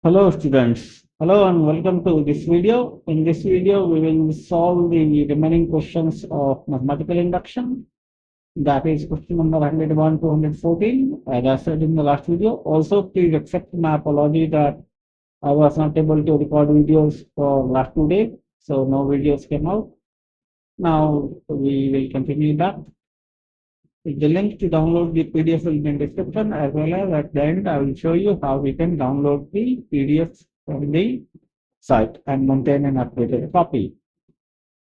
Hello students, hello and welcome to this video. In this video, we will solve the remaining questions of mathematical induction. That is question number 101 to 114, as I said in the last video. Also, please accept my apology that I was not able to record videos for last 2 days, so no videos came out. Now we will continue that. The link to download the PDF will be in description, as well as at the end I will show you how we can download the PDF from the site and maintain an updated copy.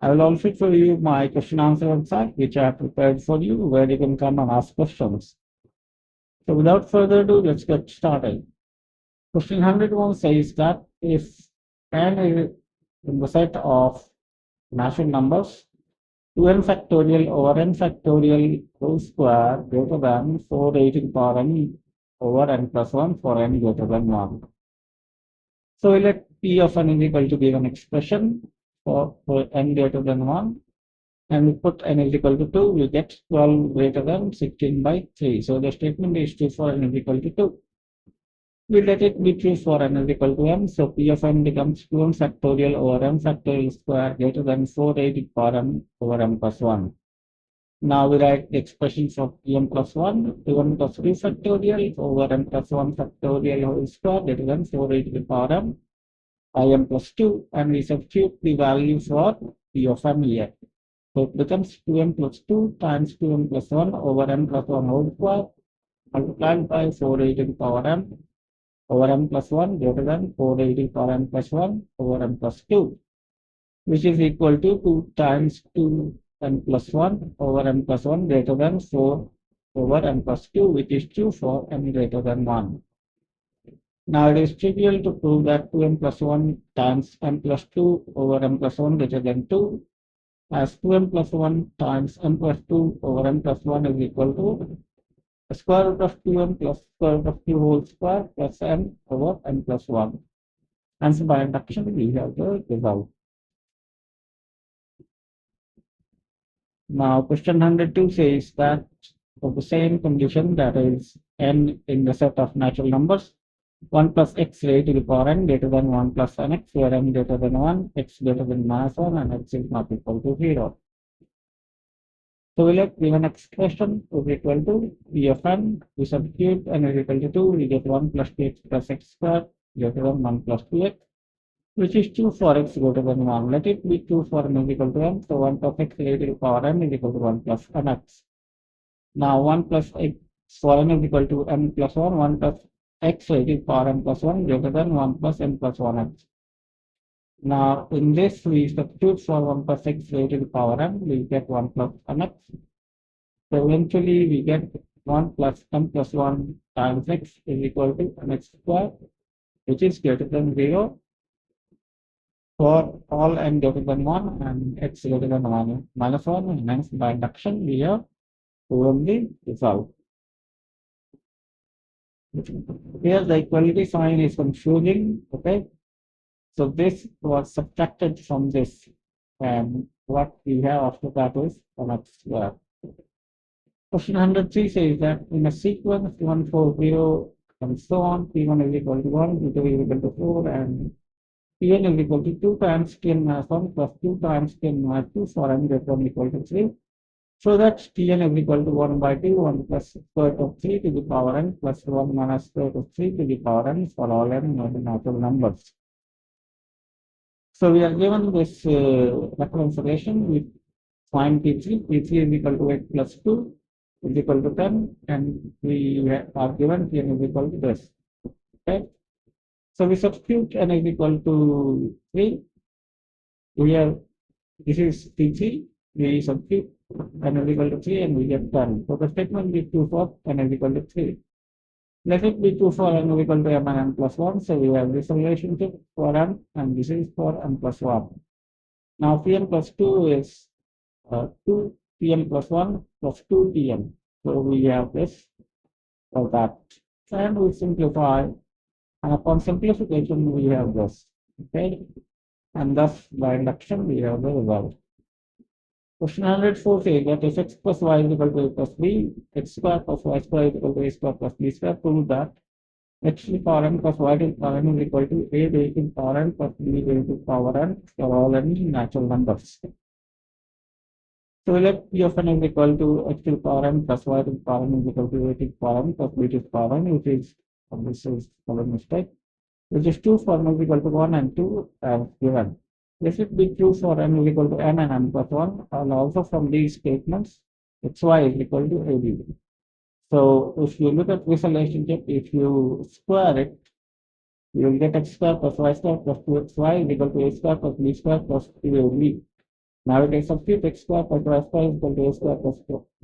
I will also show you my question answer website, which I have prepared for you, where you can come and ask questions. So without further ado, let's get started. Question 101 says that if n is in the set of natural numbers, 2n factorial over n factorial whole square greater than 4 raised to the power n over n plus 1 for n greater than 1. So we let P of n is equal to give an expression for n greater than 1, and we put n is equal to 2, we get 12 greater than 16 by 3. So the statement is true for n is equal to 2. We let it be true for n is equal to m, so P of n becomes 2n factorial over m factorial square greater than 4 raised to the power n over m plus 1. Now we write the expression for Pm plus 1, 2n plus 3 factorial over m plus 1 factorial whole square greater than 4 raised to the power m Im plus 2, and we substitute the value for P of m here. So it becomes 2m plus 2 times 2m plus 1 over m plus 1 whole square multiplied by 4 raised to the power m over m plus 1 greater than 4 raised to the power m plus 1 over m plus 2, which is equal to 2 times 2m plus 1 over m plus 1 greater than 4 over m plus 2, which is true for m greater than 1. Now it is trivial to prove that 2m plus 1 times m plus 2 over m plus 1 greater than 2, as 2m plus 1 times m plus 2 over m plus 1 is equal to the square root of 2m plus square root of 2 whole square plus m over m plus 1. And so by induction, we have the result. Now question 102 says that for the same condition, that is n in the set of natural numbers, 1 plus x raised to the power n greater than 1 plus nx, where n greater than 1, x greater than minus 1, and x is not equal to 0. So we let given expression is equal to P of n, we substitute n is equal to 2, we get 1 plus 2x plus x square greater than 1 plus 2x, which is true for x greater than 1. Let it be true for n is equal to m, so 1 plus x raised to the power n is equal to 1 plus nx. Now 1 plus x for n is equal to m plus 1, 1 plus x raised to the power n plus 1 greater than 1 plus n plus 1x. Now in this we substitute for 1 plus x raised to the power n, we get 1 plus nx. So eventually we get 1 plus m plus 1 times x is equal to nx square, which is greater than 0 for all n greater than 1 and x greater than 1 minus 1, and hence by induction we have proven the result. Here the equality sign is confusing, okay? So this was subtracted from this, and what we have after that is nx square. Question 103 says that in a sequence 1, 4, 0 and so on, P1 is equal to 1, P2 is equal to 4, and Pn is equal to 2 times Tn minus 1 plus 2 times Tn minus 2 for n greater than equal to 3. So that Tn is equal to 1 by 2, 1 plus square root of 3 to the power n plus 1 minus square root of 3 to the power n for all n natural numbers. So we are given this reference relation with find P3. P3 is equal to 8 plus 2 is equal to 10, and we are given Tn is equal to this. Okay. So we substitute n is equal to 3. Here, this is P3. We substitute n is equal to 3 and we get 10. So the statement is true for n is equal to 3. Let it be true for n is equal to m and n plus 1. So we have this relationship for n, and this is for n plus 1. Now Pn plus 2 is 2 Pn plus 1 plus 2 Pn. So we have this for that. And we simplify, and upon simplification we have this. Okay, and thus by induction we have the result. Question 104 says that if x plus y is equal to a plus b, x square plus y square is equal to a square plus b square, prove that x to the power n plus y to the power n is equal to a raised to the power n plus b raised to the power n for all n natural numbers. So let p of n is equal to x to the power n plus y to the power n is equal to a to the power n plus b to the power n, which is, this is our mistake, which is 2 for n is equal to 1 and 2 as given. This should be true for n is equal to n and n plus 1, and also from these statements, xy is equal to ab. So if you look at this relationship, if you square it, you will get x square plus y square plus 2xy is equal to a square plus b square plus 2ab. Now we can substitute x square plus y square is equal to a square plus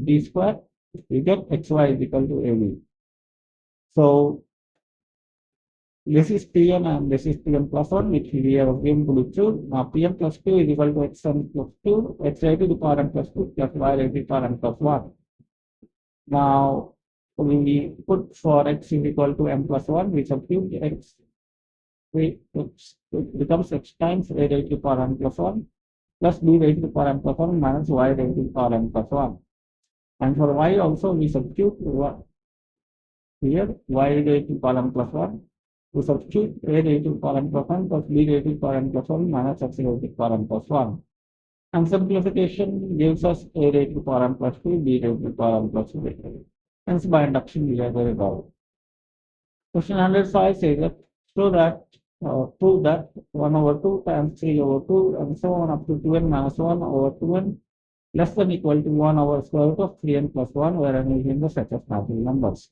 b square. We get xy is equal to ab. So this is Pn and this is Pn plus 1, which we have assumed to be true. Now Pn plus 2 is equal to xn plus 2, x raised to the power n plus 2 plus y raised to the power n plus 1. Now we put for x is equal to n plus 1, we substitute x, it becomes x times a raised to the power n plus 1 plus b raised to the power n plus 1 minus y raised to the power n plus 1. And for y also we substitute here y raised to the power n plus 1. We substitute a raised to the power n plus 1 plus b raised to the power n plus 1 minus x raised to the power n plus 1. And simplification gives us a raised to the power n plus 2, b raised to the power n plus 2. Hence by induction we have the result. Question 105 says that prove that 1 over 2 times 3 over 2 and so on up to 2n minus 1 over 2n less than equal to 1 over square root of 3n plus 1, where n is in the set of natural numbers.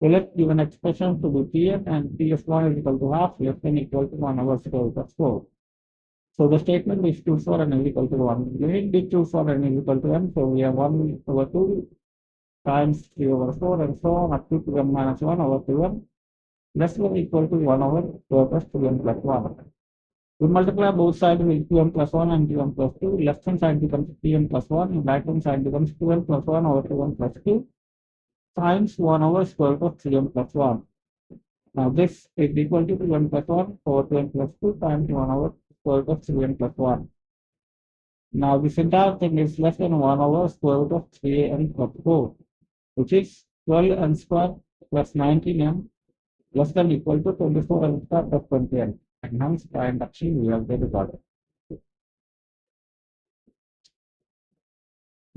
So let's give an expression to be Pn and P of 1 is equal to half less than equal to 1 over square root of 4. So the statement is true for n is equal to 1. Limit be true for n is equal to n. So we have 1 over 2 times 3 over 4 and so on up to 2n minus 1 over 2n less than equal to 1 over square root of 2n plus 1. We multiply both sides with 2n plus 1 and 2n plus 2. Left hand side becomes 3n plus 1 and right hand side becomes 2n plus 1 over 2n plus 2 times 1 over square root of 3n plus 1. Now this is equal to 2n plus 1 over 2n plus 2 times 1 over square root of 3n plus 1. Now this entire thing is less than 1 over square root of 3n plus 4, which is 12n square plus 19n less than equal to 24n square plus 20n. And hence by induction we have the result.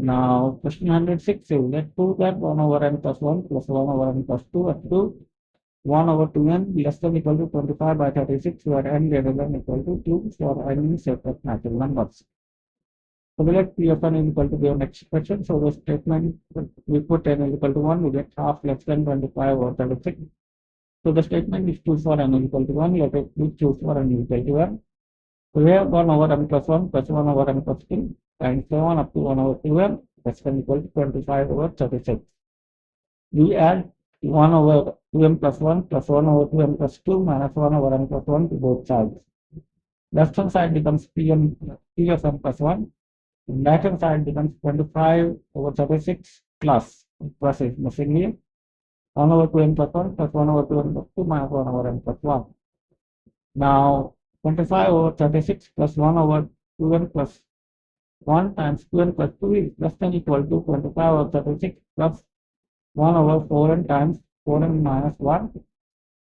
Now question 106 is that prove that 1 over n plus 1 plus 1 over n plus 2 up to 1 over 2n less than equal to 25 by 36, where n greater than equal to 2 for any set of natural numbers. So we let P of n is equal to the next expression. So the statement we put n is equal to 1, we get half less than 25 over 36. So the statement is true for n is equal to 1, let it be true for n is equal to 1. So we have 1 over n plus 1 plus 1 over n plus 2 and so on up to 1 over 2n less than equal to 25 over 36. We add 1 over 2n plus 1 plus 1 over 2n plus 2 minus 1 over n plus 1 to both sides. Left hand side becomes p of n plus 1. Right hand side becomes 25 over 36 plus is missing here. 1 over 2n plus 1 plus 1 over 2n plus 2 minus 1 over n plus 1. Now 25 over 36 plus 1 over 2n plus 1 times 2n plus 2 is less than equal to 25 over 36 plus 1 over 4n times 4n minus 1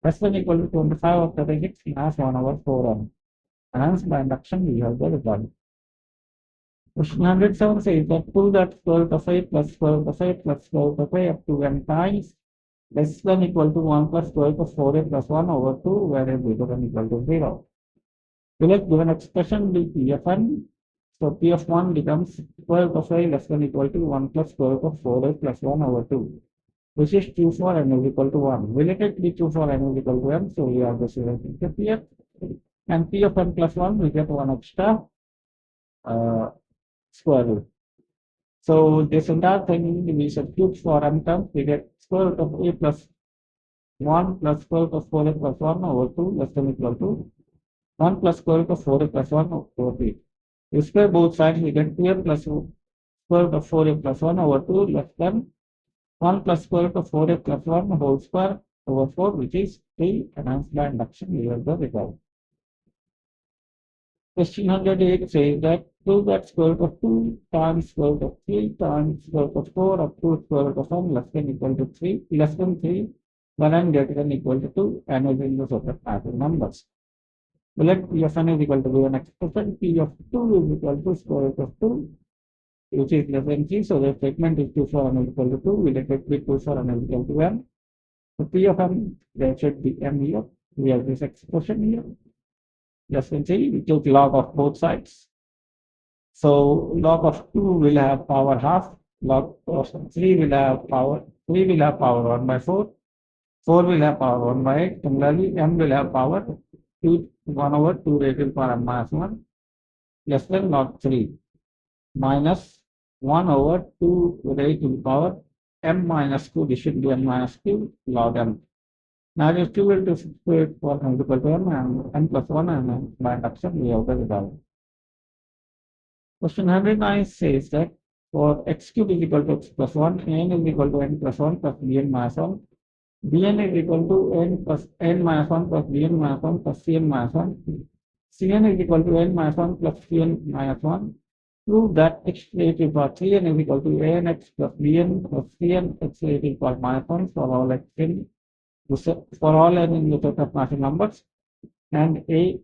less than equal to 25 over 36 minus 1 over 4n. And hence by induction we have the result. Question 107 says that prove that square root of 8 plus square root of 8 plus square root of 8 up to n times less than equal to 1 plus square root of 4a plus 1 over 2, where a greater than equal to 0. We let given expression be P of n. So P of 1 becomes square root of a less than equal to 1 plus square root of 4a plus 1 over 2, which is true for n is equal to 1. We let it be true for n is equal to n, so we have this relationship here. And P of n plus 1, we get 1 extra square root. So this entire thing we substitute for n terms, we get square root of a plus 1 plus square root of 4a plus 1 over 2 less than equal to 1 plus square root of 4a plus 1 over 3. We square both sides, we get 2a plus square root of 4a plus 1 over 2 less than 1 plus square root of 4a plus 1 whole square over 4, which is 3, and hence by induction we have the result. Question 108 says that prove that square root of 2 times square root of 3 times square root of 4 up to square root of 1 less than equal to 3 less than 3, 1 n greater than equal to 2 and is in the set of natural numbers. We let P of n is equal to given expression. P of 2 is equal to square root of 2, which is less than 3. So the statement is 2 for n is equal to 2. We let it be 2 for n is equal to m. So P of m, there should be m here. We have this expression here. Less than 3. We took log of both sides. So log of 2 will have power half. Log of 3 will have power 1 by 4. 4 will have power 1 by 8. Similarly, m will have power 1 over 2 raised to the power m minus 1 less than log 3 minus 1 over 2 raised to the power m minus 2. This should be m minus 2 log m. Now this 2 will substitute for n equal to m and n plus 1 and by induction we have the result. Question 109 says that for x cube is equal to x plus 1, n is equal to n plus 1 plus bn minus 1, bn is equal to n plus n minus 1 plus bn minus 1 plus cn minus 1, cn is equal to n minus 1 plus cn minus 1. Prove that x relative for 3n is equal to anx plus bn plus cn x relative for minus 1 for all x in the set of natural numbers, and a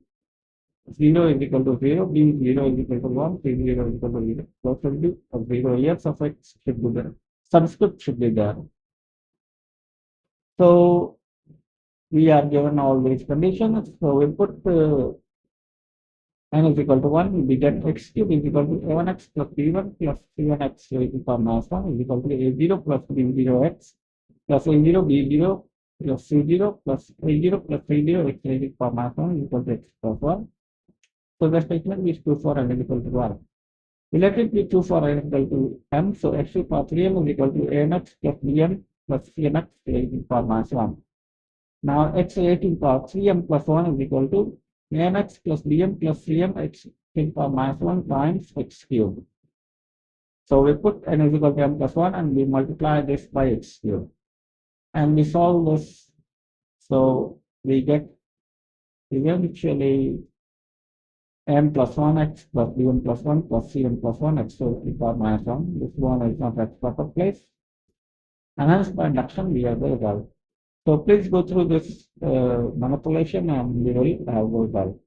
0 is equal to 0, b 0 is equal to 1, c 0 is equal to 0. So should be a 0 here, so x should be there. Subscript should be there. So we are given all these conditions. So we put n is equal to 1, we get x cube is equal to a1x plus b1 plus c1x raised to the power minus 1 is equal to a0 plus b0x plus a0 b0 plus c0 plus a0 plus c0 x raised to the power minus 1 is equal to x plus 1. So the statement is 2 for n is equal to 1. Let it be 2 for n is equal to m. So x to power 3m is equal to anx plus bm plus cnx raised to the power minus 1. Now x raised to the power 3m plus 1 is equal to anx plus bm plus cm x to the power minus 1 times x cube. So we put n is equal to m plus 1 and we multiply this by x cube. And we solve this. So we get eventually m plus 1 x plus bn plus 1 plus cn plus 1 x to the power minus 1. This one is not at proper place. And hence by induction we have the result. So please go through this manipulation and we will have the result.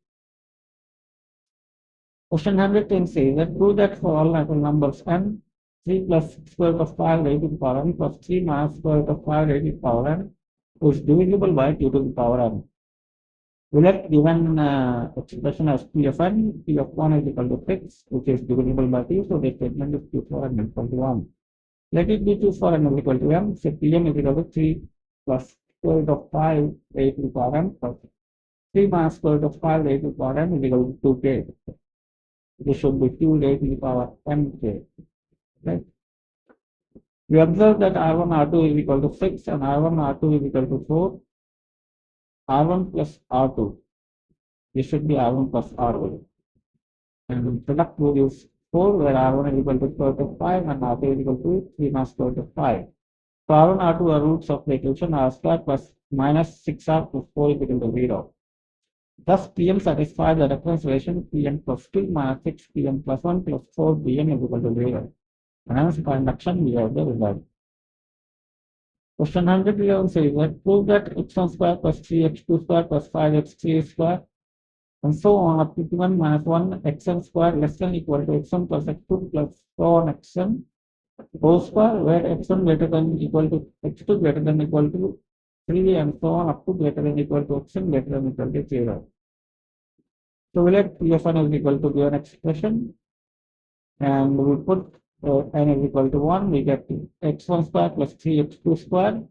Question 110 says that prove that for all natural numbers n, 3 plus square root of 5 raised to the power n plus 3 minus square root of 5 raised to the power n is divisible by 2 to the power n. We let given expression as p of n, p of 1 is equal to 6, which is divisible by 2, so the statement is 2 for n is equal to 1. Let it be 2 for n is equal to m, so pm is equal to 3 plus square root of 5 raised to the power n plus 3 minus square root of 5 raised to the power n is equal to 2k. This should be 2 raised to the power mk. Right? We observe that R1, R2 is equal to 6 and R1, R2 is equal to 4. R1 plus R2. This should be R1 plus R2. And product will use 4 where R1 is equal to square root of 5 and R2 is equal to 3 minus square root of 5. So R1, R2 are roots of the equation R square plus minus 6R plus 4 is equal to 0. Thus, Pm satisfies the reference relation Pn plus 2 minus 6 Pm plus 1 plus 4 Pm is equal to 0. And hence, by induction, we have the result. Question 111 says that prove that x1 square plus 3x2 square plus 5x3 square and so on up to 1 minus 1 xn square less than equal to x1 plus x2 plus so on xn whole square where x1 greater than equal to x2 greater than equal to 3 and so on up to greater than equal to xn greater than equal to 0. So we let p of n is equal to given expression and we put n is equal to 1, we get x1 square plus 3x2 square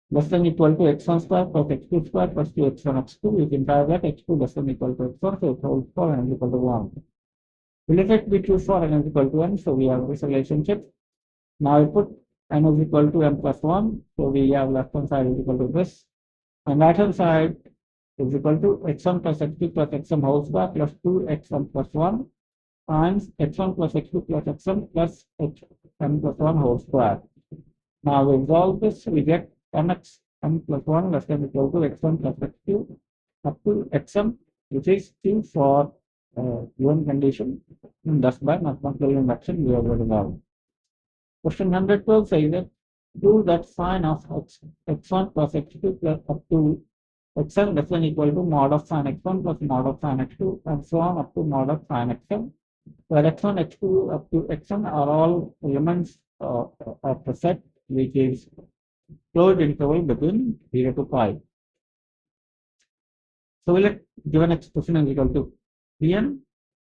less than equal to x1 square plus x2 square plus 2x1 x2. We can try that x2 less than equal to x1, so it's whole square and equal to 1. We let it be 2 for n is equal to n, so we have this relationship. Now we put n is equal to m plus 1, so we have left hand side is equal to this, and right hand side is equal to x1 plus x2 plus xm whole square plus 2xm plus 1 times x1 plus x2 plus xm plus xm plus 1 whole square. Now we resolve this, we get mx m plus 1 less than equal to x1 plus x2 up to xm, which is 2 for given condition, and thus by mathematical induction we have resolved. Question 112 says that Prove that sine of x1 plus x2 plus up to xn less than equal to mod of sine x1 plus mod of sine x2 and so on up to mod of sine xn, where x1, x2 up to xn are all elements of the set which is closed interval between 0 to pi. So we let given expression is equal to Pn,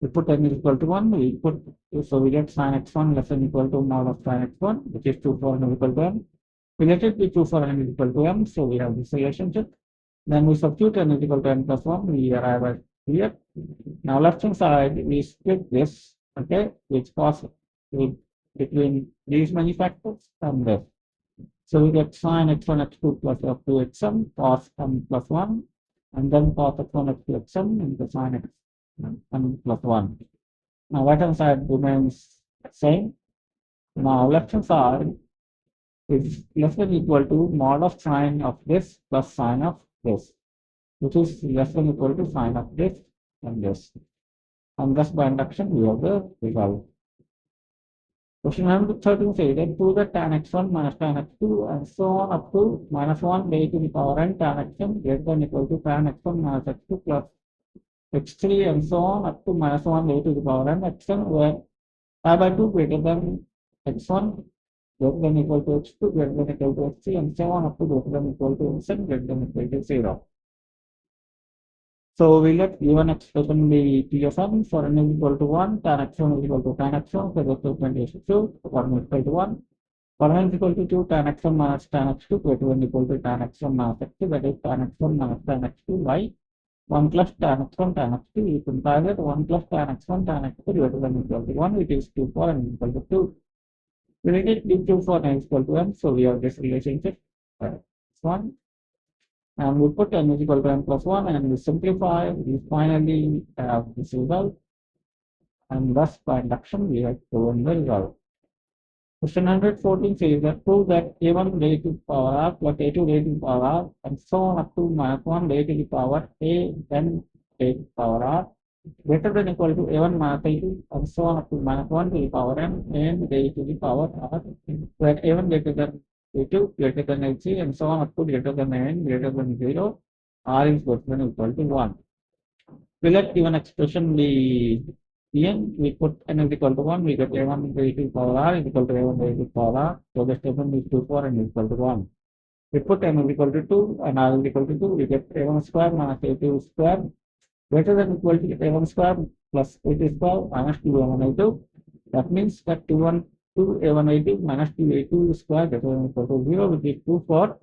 we put n is equal to 1, so we get sin x1 less than equal to mod of sin x1, which is 2 for n is equal to m. We let it be 2 for n is equal to m, so we have this relationship. Then we substitute n is equal to n plus 1, we arrive at here. Now left hand side, we split this, okay, which passes between these many factors and this. So we get sin x1 x2 plus up to xm cos m plus 1 and then cos x1 x2 xm into sin x m plus 1. Now right hand side remains same. Now left hand side is less than equal to mod of sine of this plus sine of this, which is less than equal to sine of this and this. And thus by induction we have the result. Question number 13 says that prove that tan x1 minus tan x2 and so on up to minus 1 raised to the power n tan xn greater than equal to tan x1 minus x2 plus x3 and so on up to minus 1 raised to the power n xn, where pi by 2 greater than x1 greater than equal to x2 greater than equal to x3 and so on up to greater than equal to xn greater than equal to 0. So we let given expression be P of n for n is equal to 1, tan x1 is equal to tan x1, so the equation is 2, for n is equal to 1. For n is equal to 2, tan x1 minus tan x2 greater than equal to tan x1 minus x2, that is tan x1 minus tan x2 by 1 plus tan x1 tan x2. You can target 1 plus tan x1 tan x2 greater than equal to 1, which is 2 for n is equal to 2. We need it d2 for n is equal to m, so we have this relationship. One. And we put n is equal to n plus 1 and we simplify, we finally have this result, and thus by induction we have proven the result. Question 114 says that prove that a1 raised to the power r plus a2 raised to the power r and so on up to minus 1 raised to the power a n raised to the power r greater than equal to a1 minus a2 and so on up to minus 1 to the power n and raised to the power r, where a1 greater than a2 greater than a3 and so on up to greater than n greater than 0, r is greater than equal to 1. We let given expression be Pn, we put n is equal to 1, we get a1 raised to the power r is equal to a1 raised to the power r, so the statement is 2 for n is equal to 1. We put n is equal to 2 and r is equal to 2, we get a1 square minus a2 square greater than equal to a1 square plus a2 square minus 2a1 a2. That means that 2a1 a2 minus 2a2 square greater than equal to 0, which is 2 for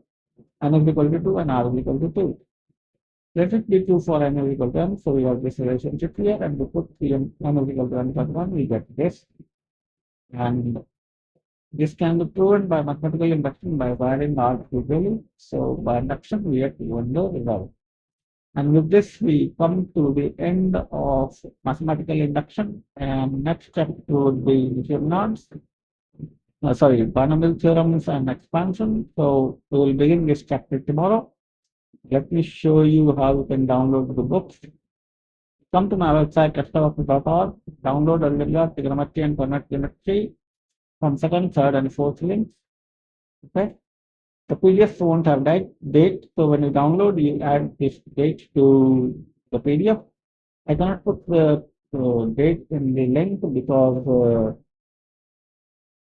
n is equal to 2 and r is equal to 2. Let it be 2 for n is equal to m, so we have this relationship here, and we put n is equal to n plus 1, we get this. And this can be proven by mathematical induction by varying r to value. So by induction we have proven the result. And with this, we come to the end of mathematical induction. And next chapter would be binomial theorems and expansion. So we will begin this chapter tomorrow. Let me show you how you can download the books. Come to my website, testoffice.org, download Algebra, trigonometry, and coordinate geometry from second, third, and fourth links. Okay. The PDFs won't have date, so when you download, you add this date to the PDF. I cannot put the date in the link because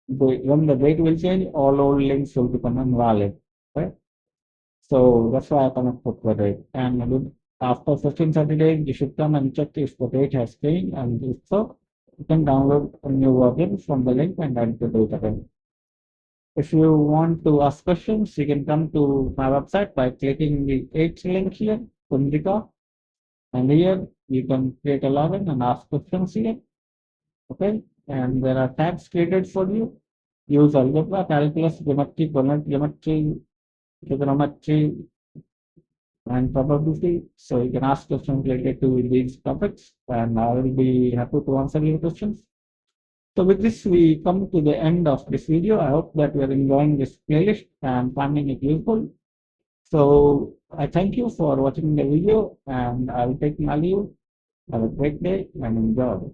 when the date will change, all old links will become invalid. Right? So that's why I cannot put the date. And after 15-30 days, you should come and check if the date has changed, and if so, you can download a new version from the link and add the date again. If you want to ask questions, you can come to my website by clicking the 8th link here, Kundika. And here you can create a login and ask questions here. Okay. And there are tabs created for you. Use algebra, calculus, geometry, coordinate geometry, trigonometry, and probability. So you can ask questions related to these topics, and I will be happy to answer your questions. So with this, we come to the end of this video. I hope that you are enjoying this playlist and finding it useful. So I thank you for watching the video, and I will take my leave. Have a great day and enjoy.